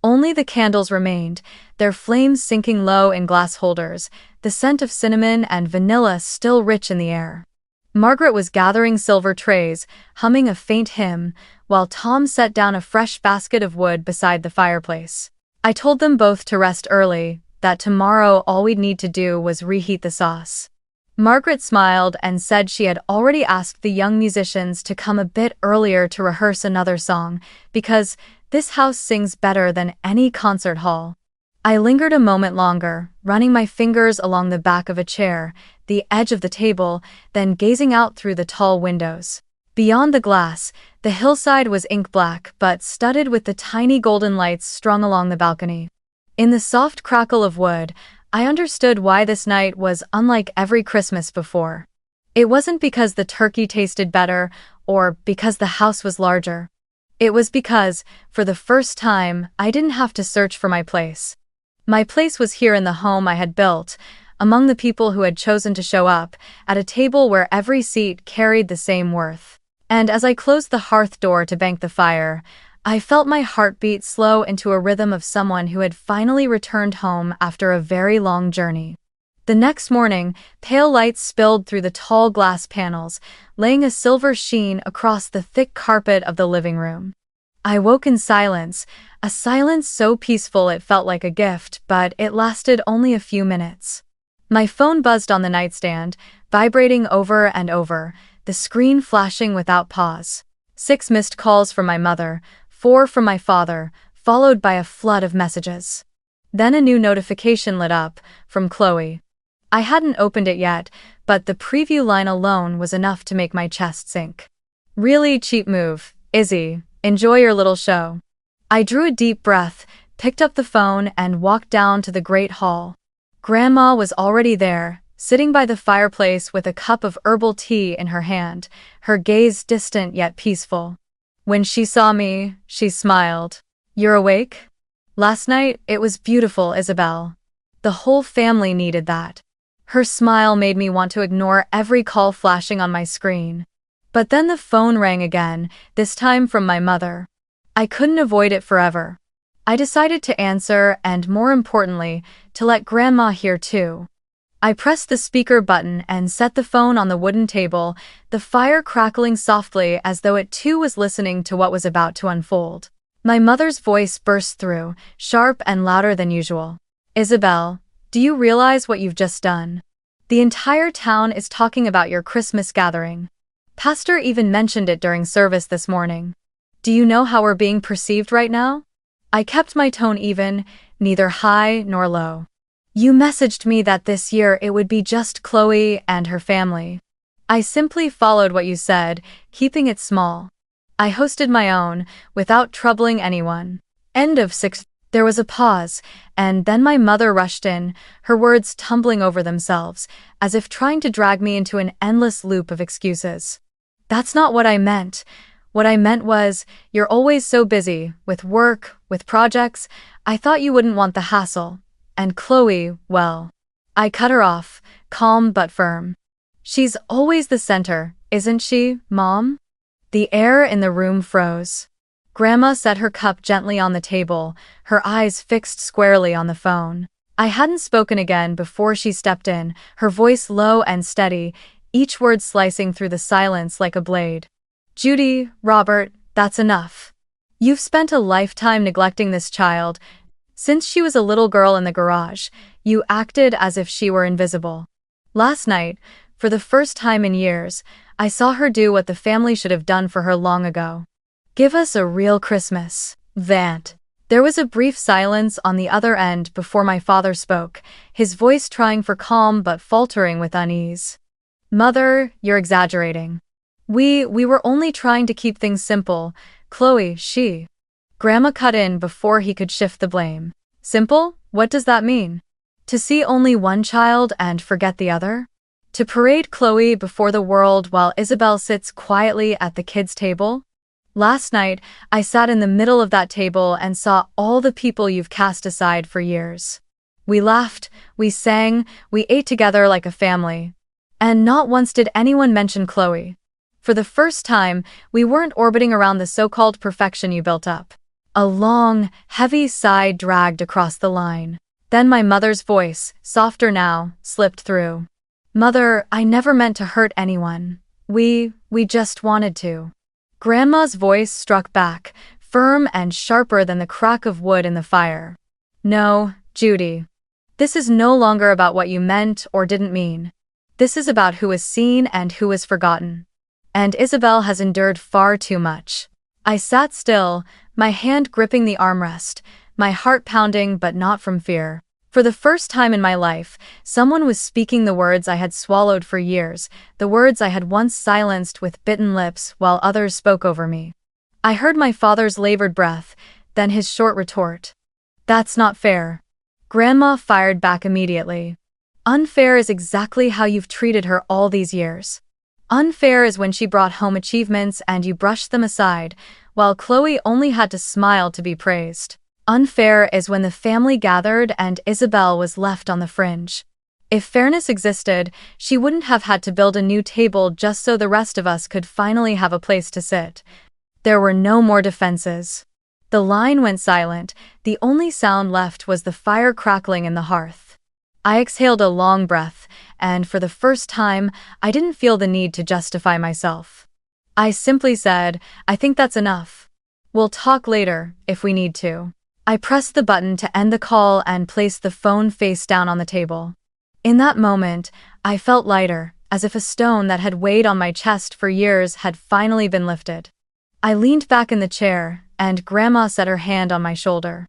Only the candles remained, their flames sinking low in glass holders, the scent of cinnamon and vanilla still rich in the air. Margaret was gathering silver trays, humming a faint hymn, while Tom set down a fresh basket of wood beside the fireplace. I told them both to rest early, that tomorrow all we'd need to do was reheat the sauce. Margaret smiled and said she had already asked the young musicians to come a bit earlier to rehearse another song, because this house sings better than any concert hall. I lingered a moment longer, running my fingers along the back of a chair, the edge of the table, then gazing out through the tall windows. Beyond the glass, the hillside was ink black but studded with the tiny golden lights strung along the balcony. In the soft crackle of wood, I understood why this night was unlike every Christmas before. It wasn't because the turkey tasted better or because the house was larger. It was because, for the first time, I didn't have to search for my place. My place was here in the home I had built, among the people who had chosen to show up, at a table where every seat carried the same worth. And as I closed the hearth door to bank the fire, I felt my heartbeat slow into a rhythm of someone who had finally returned home after a very long journey. The next morning, pale lights spilled through the tall glass panels, laying a silver sheen across the thick carpet of the living room. I woke in silence, a silence so peaceful it felt like a gift, but it lasted only a few minutes. My phone buzzed on the nightstand, vibrating over and over, the screen flashing without pause. 6 missed calls from my mother, 4 from my father, followed by a flood of messages. Then a new notification lit up, from Chloe. I hadn't opened it yet, but the preview line alone was enough to make my chest sink. Really cheap move, Izzy. Enjoy your little show. I drew a deep breath, picked up the phone, and walked down to the great hall. Grandma was already there, sitting by the fireplace with a cup of herbal tea in her hand, her gaze distant yet peaceful. When she saw me, she smiled. "You're awake? Last night, it was beautiful, Isabel. The whole family needed that." Her smile made me want to ignore every call flashing on my screen. But then the phone rang again, this time from my mother. I couldn't avoid it forever. I decided to answer and, more importantly, to let Grandma hear too. I pressed the speaker button and set the phone on the wooden table, the fire crackling softly as though it too was listening to what was about to unfold. My mother's voice burst through, sharp and louder than usual. "Isabel, do you realize what you've just done? The entire town is talking about your Christmas gathering. Pastor even mentioned it during service this morning. Do you know how we're being perceived right now?" I kept my tone even, neither high nor low. You messaged me that this year it would be just Chloe and her family. I simply followed what you said, keeping it small. I hosted my own, without troubling anyone. End of 6. There was a pause, and then my mother rushed in, her words tumbling over themselves, as if trying to drag me into an endless loop of excuses. That's not what I meant. What I meant was, you're always so busy, with work, with projects, I thought you wouldn't want the hassle. And Chloe, well. I cut her off, calm but firm. She's always the center, isn't she, Mom? The air in the room froze. Grandma set her cup gently on the table, her eyes fixed squarely on the phone. I hadn't spoken again before she stepped in, her voice low and steady, each word slicing through the silence like a blade. Judy, Robert, that's enough. You've spent a lifetime neglecting this child. Since she was a little girl in the garage, you acted as if she were invisible. Last night, for the first time in years, I saw her do what the family should have done for her long ago. Give us a real Christmas, Vant. There was a brief silence on the other end before my father spoke, his voice trying for calm but faltering with unease. Mother, you're exaggerating. We were only trying to keep things simple. Chloe, she. Grandma cut in before he could shift the blame. Simple? What does that mean? To see only one child and forget the other? To parade Chloe before the world while Isabel sits quietly at the kids' table? Last night, I sat in the middle of that table and saw all the people you've cast aside for years. We laughed, we sang, we ate together like a family. And not once did anyone mention Chloe. For the first time, we weren't orbiting around the so-called perfection you built up. A long, heavy sigh dragged across the line. Then my mother's voice, softer now, slipped through. Mother, I never meant to hurt anyone. We just wanted to. Grandma's voice struck back, firm and sharper than the crack of wood in the fire. No, Judy. This is no longer about what you meant or didn't mean. This is about who is seen and who is forgotten. And Isabel has endured far too much. I sat still, my hand gripping the armrest, my heart pounding but not from fear. For the first time in my life, someone was speaking the words I had swallowed for years, the words I had once silenced with bitten lips while others spoke over me. I heard my father's labored breath, then his short retort. That's not fair. Grandma fired back immediately. Unfair is exactly how you've treated her all these years. Unfair is when she brought home achievements and you brushed them aside, while Chloe only had to smile to be praised. Unfair is when the family gathered and Isabel was left on the fringe. If fairness existed, she wouldn't have had to build a new table just so the rest of us could finally have a place to sit. There were no more defenses. The line went silent, the only sound left was the fire crackling in the hearth. I exhaled a long breath, and for the first time, I didn't feel the need to justify myself. I simply said, I think that's enough. We'll talk later, if we need to. I pressed the button to end the call and placed the phone face down on the table. In that moment, I felt lighter, as if a stone that had weighed on my chest for years had finally been lifted. I leaned back in the chair, and Grandma set her hand on my shoulder.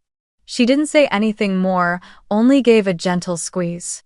She didn't say anything more, only gave a gentle squeeze.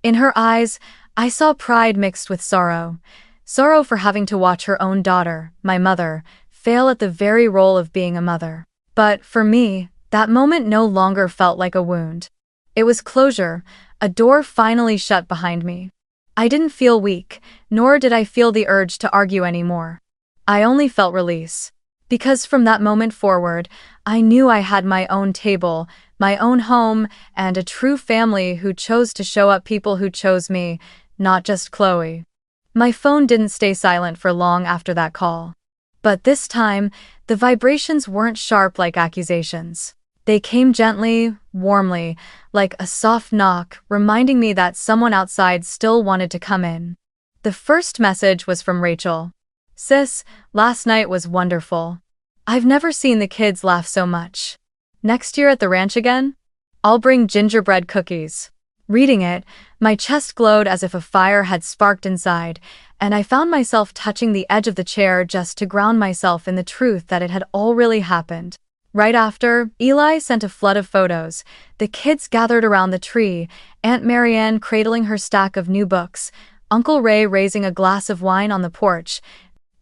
In her eyes, I saw pride mixed with sorrow. Sorrow for having to watch her own daughter, my mother, fail at the very role of being a mother. But, for me, that moment no longer felt like a wound. It was closure, a door finally shut behind me. I didn't feel weak, nor did I feel the urge to argue anymore. I only felt release. Because from that moment forward, I knew I had my own table, my own home, and a true family who chose to show up, people who chose me, not just Chloe. My phone didn't stay silent for long after that call. But this time, the vibrations weren't sharp like accusations. They came gently, warmly, like a soft knock, reminding me that someone outside still wanted to come in. The first message was from Rachel. Sis, last night was wonderful. I've never seen the kids laugh so much. Next year at the ranch again? I'll bring gingerbread cookies. Reading it, my chest glowed as if a fire had sparked inside, and I found myself touching the edge of the chair just to ground myself in the truth that it had all really happened. Right after, Eli sent a flood of photos. The kids gathered around the tree, Aunt Marianne cradling her stack of new books, Uncle Ray raising a glass of wine on the porch,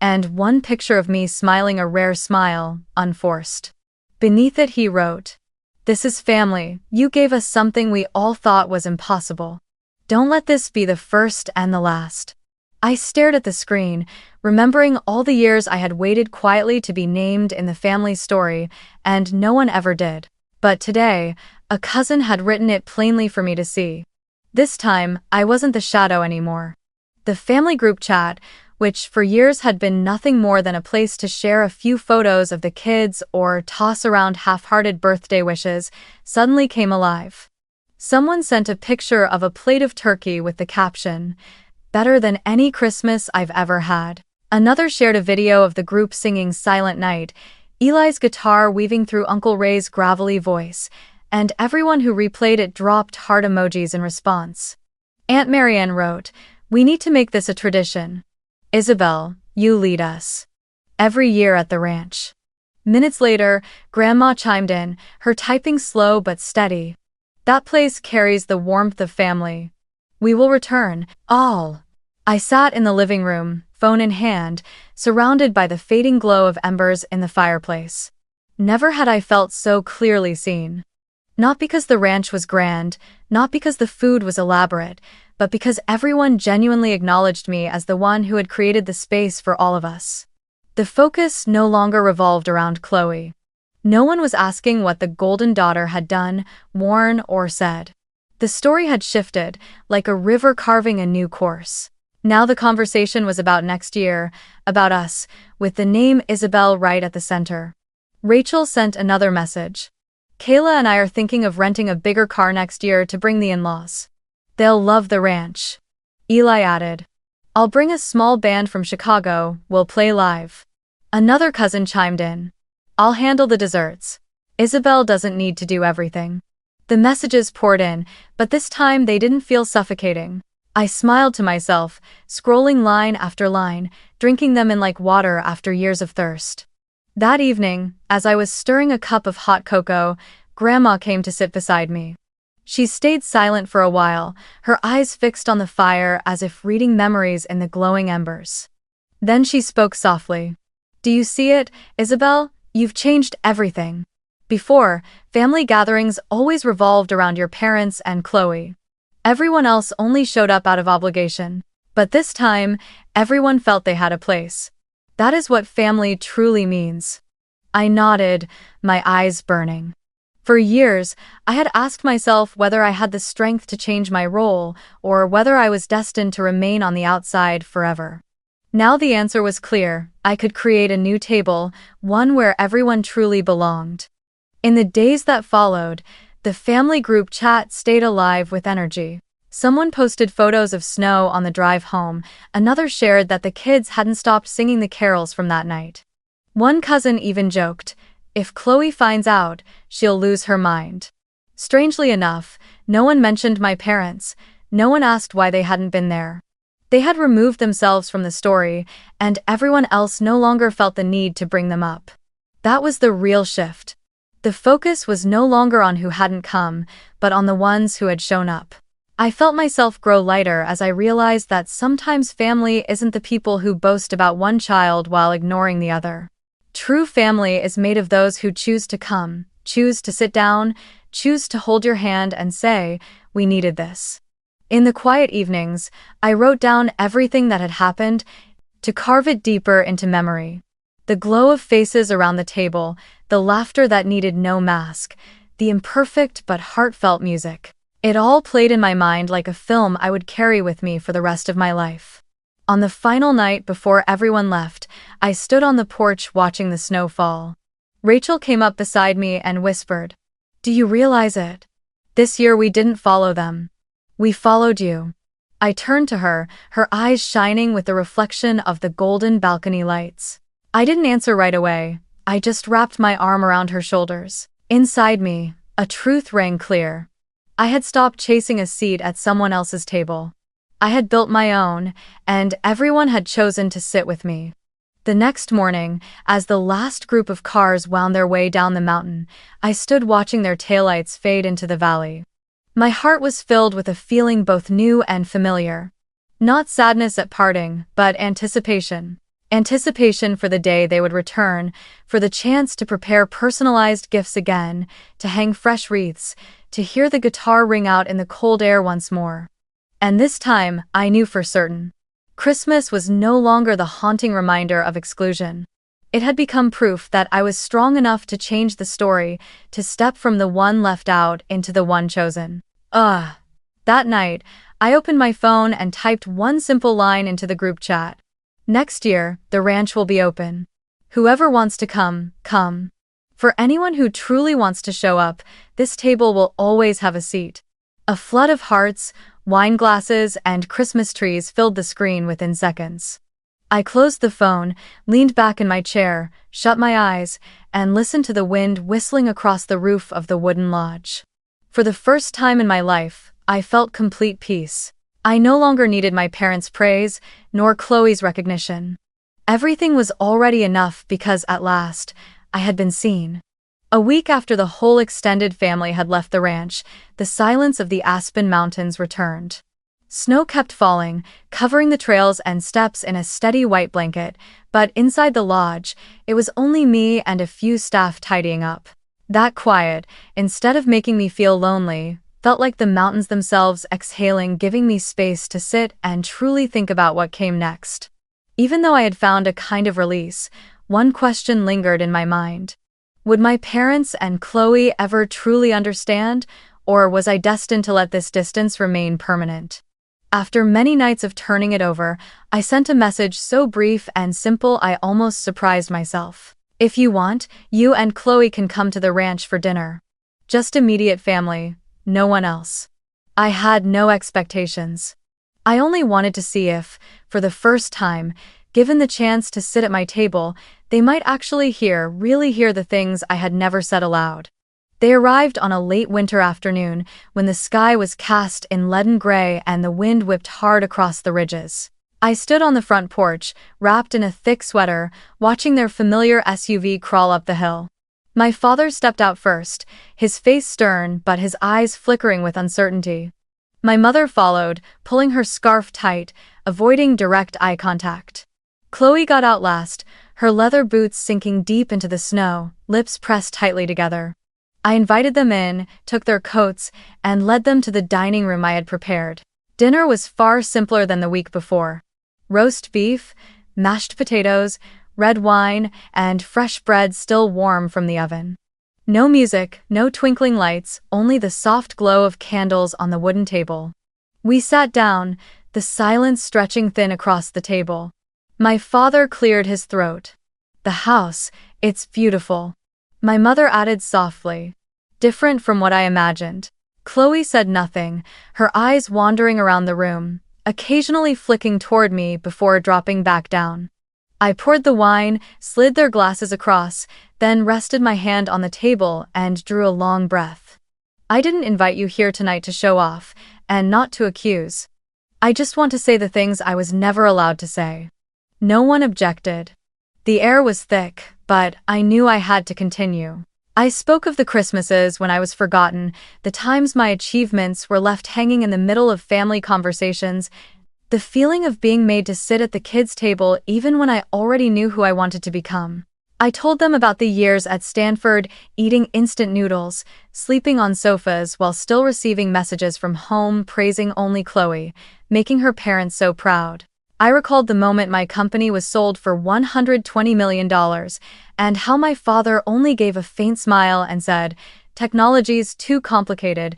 and one picture of me smiling a rare smile, unforced. Beneath it he wrote, "This is family. You gave us something we all thought was impossible. Don't let this be the first and the last." I stared at the screen, remembering all the years I had waited quietly to be named in the family story, and no one ever did. But today, a cousin had written it plainly for me to see. This time, I wasn't the shadow anymore. The family group chat, which for years had been nothing more than a place to share a few photos of the kids or toss around half-hearted birthday wishes, suddenly came alive. Someone sent a picture of a plate of turkey with the caption, "Better than any Christmas I've ever had." Another shared a video of the group singing Silent Night, Eli's guitar weaving through Uncle Ray's gravelly voice, and everyone who replayed it dropped heart emojis in response. Aunt Marianne wrote, "We need to make this a tradition. Isabel, you lead us. Every year at the ranch." Minutes later, Grandma chimed in, her typing slow but steady. "That place carries the warmth of family. We will return, all." I sat in the living room, phone in hand, surrounded by the fading glow of embers in the fireplace. Never had I felt so clearly seen. Not because the ranch was grand, not because the food was elaborate, but because everyone genuinely acknowledged me as the one who had created the space for all of us. The focus no longer revolved around Chloe. No one was asking what the golden daughter had done, worn, or said. The story had shifted, like a river carving a new course. Now the conversation was about next year, about us, with the name Isabel right at the center. Rachel sent another message. "Kayla and I are thinking of renting a bigger car next year to bring the in-laws. They'll love the ranch." Eli added, "I'll bring a small band from Chicago, we'll play live." Another cousin chimed in, "I'll handle the desserts. Isabel doesn't need to do everything." The messages poured in, but this time they didn't feel suffocating. I smiled to myself, scrolling line after line, drinking them in like water after years of thirst. That evening, as I was stirring a cup of hot cocoa, Grandma came to sit beside me. She stayed silent for a while, her eyes fixed on the fire as if reading memories in the glowing embers. Then she spoke softly. "Do you see it, Isabel? You've changed everything. Before, family gatherings always revolved around your parents and Chloe. Everyone else only showed up out of obligation. But this time, everyone felt they had a place. That is what family truly means." I nodded, my eyes burning. For years, I had asked myself whether I had the strength to change my role, or whether I was destined to remain on the outside forever. Now the answer was clear. I could create a new table, one where everyone truly belonged. In the days that followed, the family group chat stayed alive with energy. Someone posted photos of snow on the drive home, another shared that the kids hadn't stopped singing the carols from that night. One cousin even joked, "If Chloe finds out, she'll lose her mind." Strangely enough, no one mentioned my parents, no one asked why they hadn't been there. They had removed themselves from the story, and everyone else no longer felt the need to bring them up. That was the real shift. The focus was no longer on who hadn't come, but on the ones who had shown up. I felt myself grow lighter as I realized that sometimes family isn't the people who boast about one child while ignoring the other. True family is made of those who choose to come, choose to sit down, choose to hold your hand and say, "We needed this." In the quiet evenings, I wrote down everything that had happened to carve it deeper into memory. The glow of faces around the table, the laughter that needed no mask, the imperfect but heartfelt music. It all played in my mind like a film I would carry with me for the rest of my life. On the final night before everyone left, I stood on the porch watching the snow fall. Rachel came up beside me and whispered, "Do you realize it? This year we didn't follow them. We followed you." I turned to her, her eyes shining with the reflection of the golden balcony lights. I didn't answer right away. I just wrapped my arm around her shoulders. Inside me, a truth rang clear. I had stopped chasing a seat at someone else's table. I had built my own, and everyone had chosen to sit with me. The next morning, as the last group of cars wound their way down the mountain, I stood watching their taillights fade into the valley. My heart was filled with a feeling both new and familiar. Not sadness at parting, but anticipation. Anticipation for the day they would return, for the chance to prepare personalized gifts again, to hang fresh wreaths, to hear the guitar ring out in the cold air once more. And this time, I knew for certain. Christmas was no longer the haunting reminder of exclusion. It had become proof that I was strong enough to change the story, to step from the one left out into the one chosen. That night, I opened my phone and typed one simple line into the group chat. Next year, the ranch will be open. Whoever wants to come, come. For anyone who truly wants to show up, this table will always have a seat. A flood of hearts, wine glasses, and Christmas trees filled the screen within seconds. I closed the phone, leaned back in my chair, shut my eyes, and listened to the wind whistling across the roof of the wooden lodge. For the first time in my life, I felt complete peace. I no longer needed my parents' praise, nor Chloe's recognition. Everything was already enough because, at last, I had been seen. A week after the whole extended family had left the ranch, the silence of the Aspen Mountains returned. Snow kept falling, covering the trails and steps in a steady white blanket, but inside the lodge, it was only me and a few staff tidying up. That quiet, instead of making me feel lonely, felt like the mountains themselves exhaling, giving me space to sit and truly think about what came next. Even though I had found a kind of release, one question lingered in my mind. Would my parents and Chloe ever truly understand, or was I destined to let this distance remain permanent? After many nights of turning it over, I sent a message so brief and simple I almost surprised myself. If you want, you and Chloe can come to the ranch for dinner. Just immediate family, no one else. I had no expectations. I only wanted to see if, for the first time, given the chance to sit at my table, they might actually really hear the things I had never said aloud. They arrived on a late winter afternoon when the sky was cast in leaden gray and the wind whipped hard across the ridges. I stood on the front porch, wrapped in a thick sweater, watching their familiar SUV crawl up the hill. My father stepped out first, his face stern but his eyes flickering with uncertainty. My mother followed, pulling her scarf tight, avoiding direct eye contact. Chloe got out last, her leather boots sinking deep into the snow, lips pressed tightly together. I invited them in, took their coats, and led them to the dining room I had prepared. Dinner was far simpler than the week before. Roast beef, mashed potatoes, red wine, and fresh bread still warm from the oven. No music, no twinkling lights, only the soft glow of candles on the wooden table. We sat down, the silence stretching thin across the table. My father cleared his throat. The house, it's beautiful. My mother added softly. Different from what I imagined. Chloe said nothing, her eyes wandering around the room, occasionally flicking toward me before dropping back down. I poured the wine, slid their glasses across, then rested my hand on the table and drew a long breath. I didn't invite you here tonight to show off, and not to accuse. I just want to say the things I was never allowed to say. No one objected. The air was thick, but I knew I had to continue. I spoke of the Christmases when I was forgotten, the times my achievements were left hanging in the middle of family conversations, the feeling of being made to sit at the kids' table even when I already knew who I wanted to become. I told them about the years at Stanford, eating instant noodles, sleeping on sofas while still receiving messages from home praising only Chloe, making her parents so proud. I recalled the moment my company was sold for $120 million, and how my father only gave a faint smile and said, "Technology's too complicated.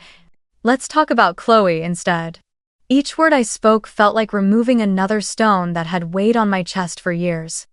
Let's talk about Chloe instead." Each word I spoke felt like removing another stone that had weighed on my chest for years.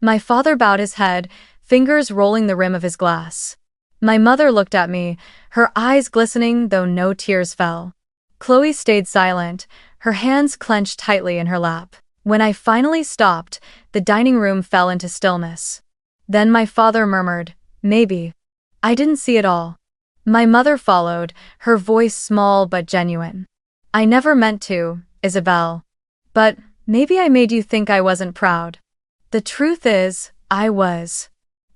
My father bowed his head, fingers rolling the rim of his glass. My mother looked at me, her eyes glistening though no tears fell. Chloe stayed silent, her hands clenched tightly in her lap. When I finally stopped, the dining room fell into stillness. Then my father murmured, "Maybe." I didn't see it all. My mother followed, her voice small but genuine. "I never meant to, Isabel. But maybe I made you think I wasn't proud." The truth is, I was.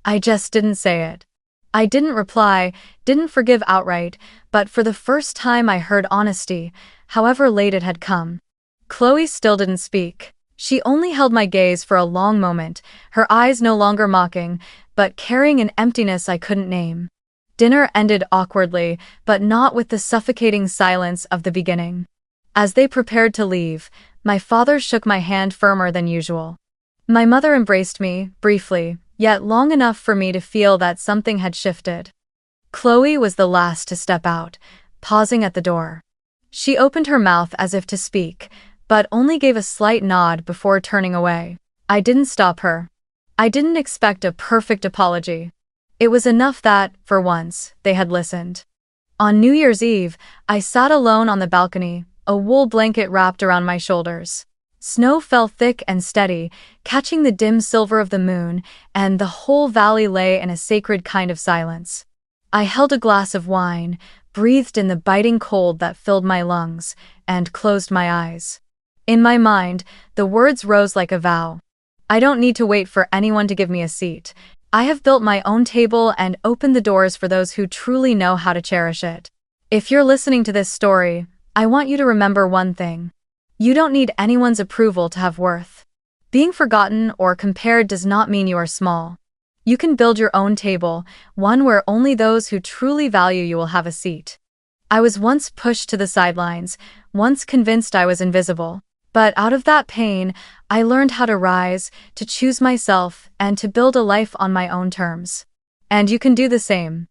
I just didn't say it. I didn't reply, didn't forgive outright, but for the first time I heard honesty, however late it had come. Chloe still didn't speak. She only held my gaze for a long moment, her eyes no longer mocking, but carrying an emptiness I couldn't name. Dinner ended awkwardly, but not with the suffocating silence of the beginning. As they prepared to leave, my father shook my hand firmer than usual. My mother embraced me, briefly, yet long enough for me to feel that something had shifted. Chloe was the last to step out, pausing at the door. She opened her mouth as if to speak, but only gave a slight nod before turning away. I didn't stop her. I didn't expect a perfect apology. It was enough that, for once, they had listened. On New Year's Eve, I sat alone on the balcony, a wool blanket wrapped around my shoulders. Snow fell thick and steady, catching the dim silver of the moon, and the whole valley lay in a sacred kind of silence. I held a glass of wine, breathed in the biting cold that filled my lungs, and closed my eyes. In my mind, the words rose like a vow. I don't need to wait for anyone to give me a seat. I have built my own table and opened the doors for those who truly know how to cherish it. If you're listening to this story, I want you to remember one thing. You don't need anyone's approval to have worth. Being forgotten or compared does not mean you are small. You can build your own table, one where only those who truly value you will have a seat. I was once pushed to the sidelines, once convinced I was invisible. But out of that pain, I learned how to rise, to choose myself, and to build a life on my own terms. And you can do the same.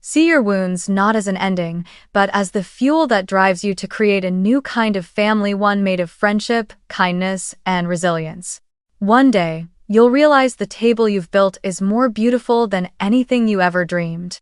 See your wounds not as an ending, but as the fuel that drives you to create a new kind of family, one made of friendship, kindness, and resilience. One day, you'll realize the table you've built is more beautiful than anything you ever dreamed.